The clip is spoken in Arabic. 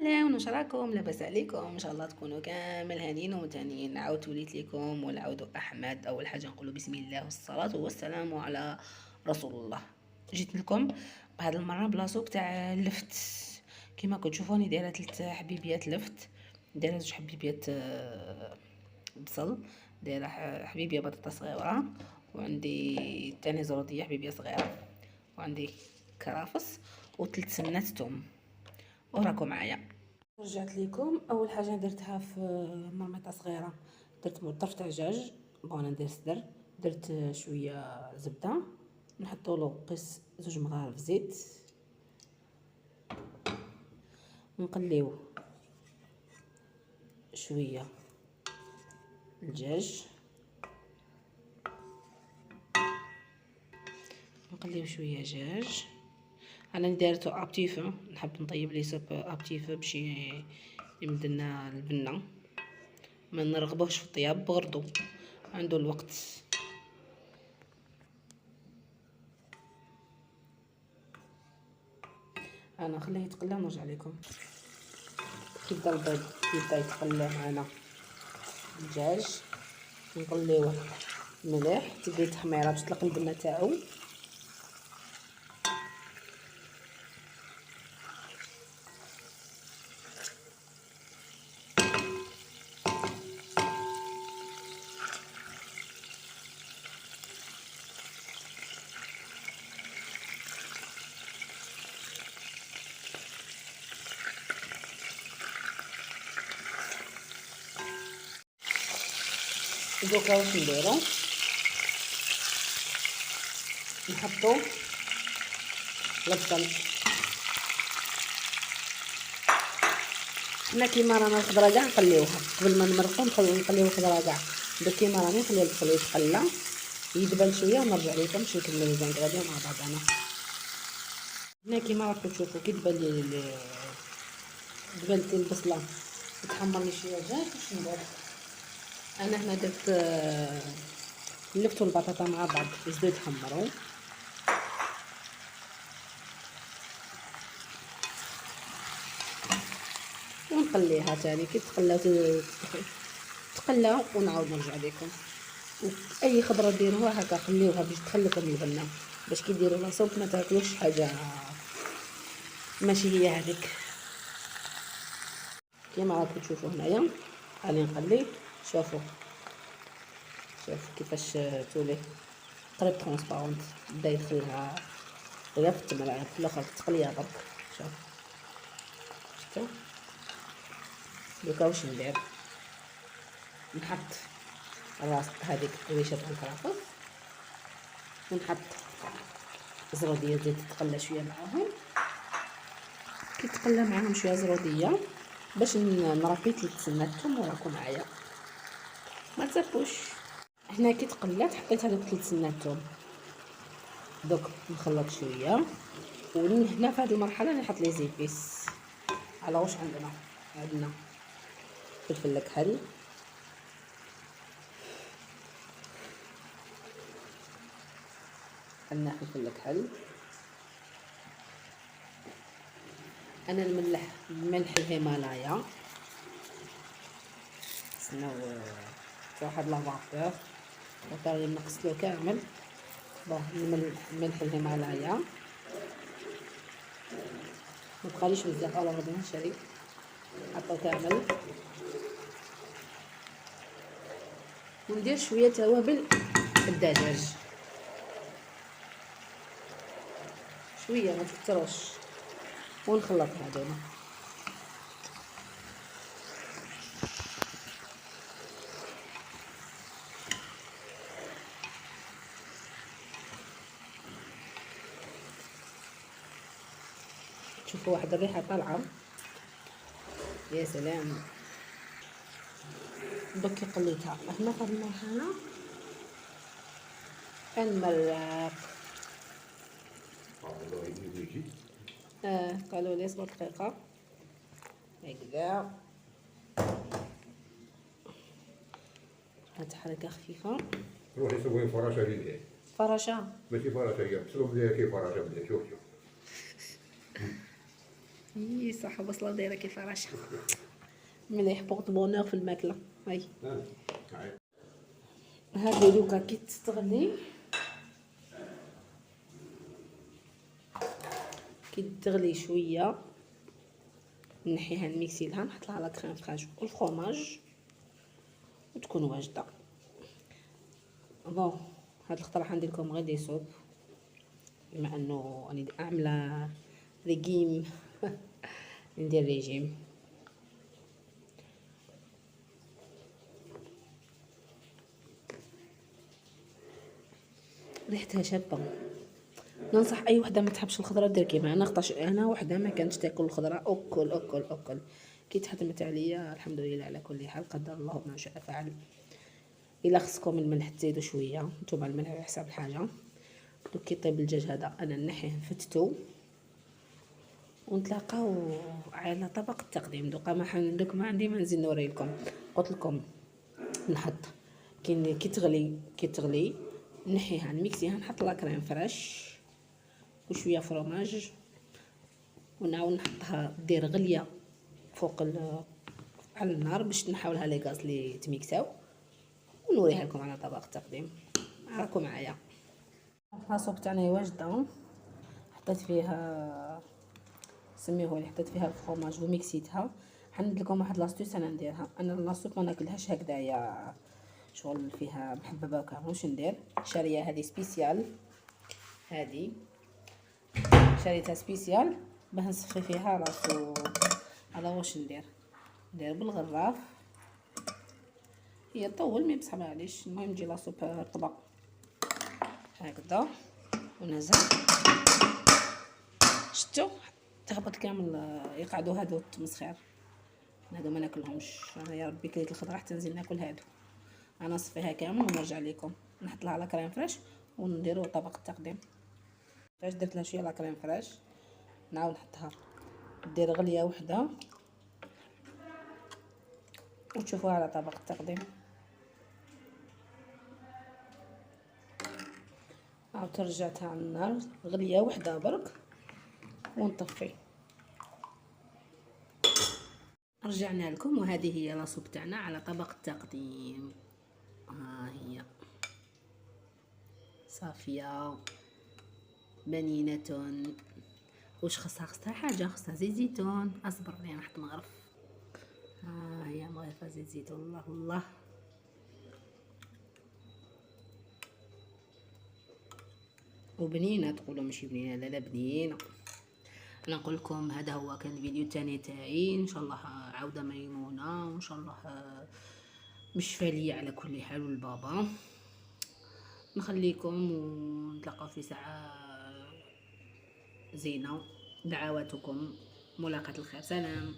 مرحبا، واش راكم؟ لاباس عليكم؟ ان شاء الله تكونوا كامل هانيين ومتهنيين. عاود وليت لكم ونعاودوا احمد. اول حاجه نقولوا بسم الله والصلاه والسلام على رسول الله. جيت لكم بهذه المره بلاصوك تاع اللفت. كما كتشوفوني دايره 3 حبيبيات لفت، دايره 2 حبيبيات بصل، دايره حبيبيه بطاطا صغيره، وعندي تاني زروديه حبيبيه صغيره، وعندي كرافس وثلاث سنات توم. وراكم معايا. رجعت لكم. اول حاجه درتها في مرميطه صغيره، درت طرف تاع دجاج. بون انا ندير صدر، درت شويه زبده، نحطوا له قيس 2 مغارف زيت، نقليو شويه الدجاج، نقليو شويه دجاج. انا دارته ابتيفو، نحب نطيب لي سوب ابتيفو باش يمدلنا البنه، ما نرغبوش في الطياب بغردو، عنده الوقت. انا خليه يتقلى ونرجع لكم. كيبدا البيض كيبدا يتقلى معنا الدجاج، نقليوه مليح تبدا التحميره باش تطلق البنه تاعو. دوكا واش نديرو؟ نحطو البصل. حنا كيما رانا الخضره كاع نقليوها قبل ما نمرقو، نقليو الخضره كاع. دوك كيما راني نخلي البصل يتقلى يدبل شويه ونرجع لكم باش نكمل الزنقراديو مع بعضنا. هنا كيما راكم تشوفوا كي دبلت البصله تحمر لي شويه دجاج. واش ندير انا هنا؟ درت اللفت والبطاطا مع بعض يزيدو يتحمروا. ونقليها تاني كي تقلى ونعاود نرجع لكم. اي خضره ديروها هكا خليوها باش تخليكم البنه، باش كي ديروا لاصوب ما تاكلوش حاجه ماشي هي هذيك. كيما راكم تشوفوا هنايا راني نقلي. شوفوا كيفاش تولي قريب ترونسبارونت، بدا يدخلها غير في التمر في الاخر تقليه برك. شوف شفتوا؟ دوكا واش ندير؟ نحط الراس هذيك الطويشه تاع الكرافس، ونحط زروديه زيت تتقلى شويه معاهم. كي تقلى معاهم شويه زروديه باش نربي 3 سنات توم. وراكم معايا ما تسرفوش. هنا كي تقلات حطيت هذوك 3 سنات توم. دوك نخلط شويه، وهنا في هذه المرحله نحط لي زيبيس. على واش عندنا فلفل كحل، عندنا فلفل كحل. انا الملح الهيمالايا. نسناو واحد لافابور وطاري نقصلو كامل. بون الملح الهيمالايا متبقاليش بزاف، على غادي نشري حطو كامل. وندير شويه توابل الدجاج، شويه ما تكثروش، ونخلط هذوما. تشوفوا واحد الريحه طالعه يا سلام. دوك قليتها هنا في هذه المرحله نمرق. قالوا لي اصبر دقيقه هكذا. تحركه خفيفه. روحي سوي فراشه ليه؟ فرشه ماشي فراشه، هي سوي كيف فراشه. شوف اي صح، بصله دايره كيف راشها مليح بورت بونور في الماكله. هاي هذه دوكا كي تستغلي، كي تغلي شويه نحيها نميكسيلها، نحط لها لا كريم فريش والفرomاج وتكون واجده. بون هاد الخطره حندير لكم غير دي سوب، بما انه راني عامله ريجيم ندير ريجيم. ريحتها شابه، ننصح اي وحده ما تحبش الخضره دير كيما انا، خاطرش انا وحده ما كانتش تاكل الخضره، اكل اكل اكل. كي تحتمت عليا الحمد لله على كل حال، قدر الله ما شاء فعل. الا خصكم الملح تزيدوا شويه، نتوما الملح على حساب الحاجه. دوك كي طيب الدجاج هذا انا نحيه نفتتو ونتلاقاو على طبق التقديم. دوك ما عندي ما نزيد نوري لكم. قلت لكم نحط كي تغلي نحيها نميكسيها، نحط لا كريم فريش وشويه فرomاج، ونعاود نحطها دير غليه فوق على النار باش نحاولها لي غاز لي تميكساو، ونوريها لكم على طبق التقديم. راكم معايا. لاصوب تاعنا واجده، حطيت فيها سميوه، حطيت فيها الفرomاج وميكسيتها. حندير لكم واحد لاستوس انا نديرها، انا لاصوب ما ناكلهاش هكذايا شغل فيها محببه وكا. واش ندير؟ شاريه هذه سبيسيال، هذه شريتها سبيسيال باه نصفي فيها راسو. على واش ندير بالغراف، هي طول مي بصح معليش، المهم تجي لاصوب رطبه هكذا ونزل. شتو تهبط كامل، يقعدوا هادو التمسخير، هادو ما ناكلهمش انا، يا ربي كليت الخضره حتى نزيد ناكل هادو. انا نصفيها كامل ونرجع لكم، نحط لها لا كريم فريش ونديرو طبق التقديم. فاش درت لها شويه لا كريم فريش نعاود نحطها دير غليه وحده وتشوفوها على طبق التقديم. عاود ترجعتها على النار غليه وحده برك ونطفي. رجعنا لكم وهذه هي لاصوب تاعنا على طبق التقديم. ها هي صافيه بنينه. واش خصها حاجه، خصها زيت زيتون. اصبر لي نحط مغرف. ها هي مغرفه زيت زيتون. الله الله وبنينه، تقولوا ماشي بنينه، لا لا بنينه. انا نقول لكم هذا هو كان الفيديو الثاني تاعي، ان شاء الله عوده ميمونه، وان شاء الله مش فاليه على كل حال. والبابا نخليكم ونتلاقاو في ساعه زينه. دعواتكم، ملاقاة الخير، سلام.